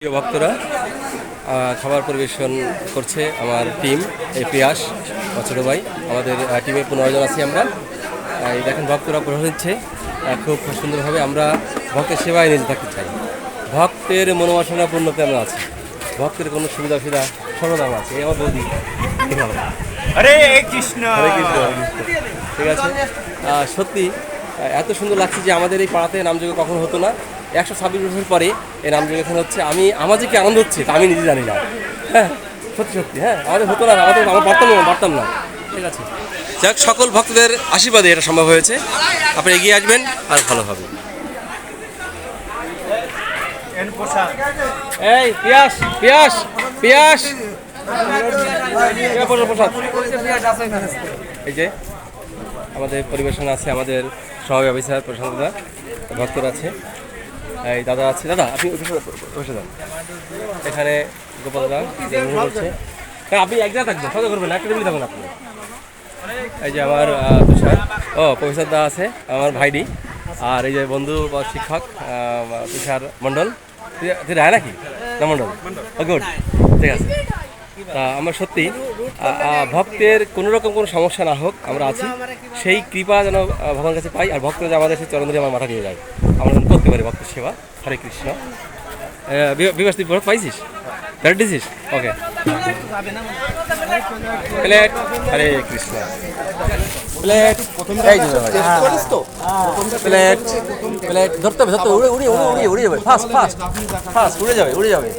প্রিয় ভক্তরা, খাবার পরিবেশন করছে আমার টিম। এই পিয়াস ছোটো ভাই, আমাদের টিমে 15 জন আছি আমরা। এই দেখেন ভক্তরা গ্রহণ হচ্ছে খুব সুন্দরভাবে। আমরা ভক্তের সেবায় নিজে থাকতে চাই, ভক্তের মনোবাসনা পূর্ণতে আমরা আছি, ভক্তের কোনো সুবিধা অসুবিধা সর্বদা আমরা আছি। এই আমার বৌদি। হরে কৃষ্ণ হরে কৃষ্ণ। ঠিক আছে, সত্যি এত সুন্দর লাগছে যে আমাদের এই পাড়াতে নামযজ্ঞ কখনো হতো না। 126 বছর পরে এই নামযজ্ঞ এখানে হচ্ছে। আমার যে কি আনন্দ হচ্ছে তা আমি নিজে জানি না। হ্যাঁ, সত্যি সত্যি, হ্যাঁ, আমাদের হতো না, আমার পারতাম না। ঠিক আছে, যাক, সকল ভক্তদের আশীর্বাদে এটা সম্ভব হয়েছে। আপনি এগিয়ে আসবেন আর ভালো হবে। এই পিয়াস পিয়াস পিয়াস প্রসাদ, এই যে আমাদের পরিবেশন আছে, আমাদের সহযোগী অফিসার প্রশান্ত দা, ভক্তরা আছে, এই দাদা আছে। দাদা আপনি বসে যান। এখানে গোপাল দা বলছে, হ্যাঁ আপনি এক জায়গায় থাকবেন, সদা করবেন, একটা টেবিলে থাকুন আপনি। এই যে আমার তুষার, প্রফেসর দা আছে, আমার ভাইডি, আর এই যে বন্ধু বা শিক্ষক তুষার মণ্ডল। তুই রায় নাকি না মণ্ডল? গুড, ঠিক আছে। তা আমরা সত্যি ভক্তের কোনো রকম কোনো সমস্যা না হোক, আমরা আছি, সেই কৃপা যেন ভগবানের কাছে পাই। আর ভক্তরা যে আমাদের সেই চরণ ধরে আমার মাথা দিয়ে যায়, আমরা যেন করতে পারি ভক্তের সেবা। হরে কৃষ্ণ। বিকাশ তুই বড় পাইছিস? দ্যাট দিছিস? ওকে, প্লেট। হরে কৃষ্ণ। প্লেট, প্লেট প্লেট ধরতে হবে, উড়ে যাবে, ফাস্ট উড়ে যাবে।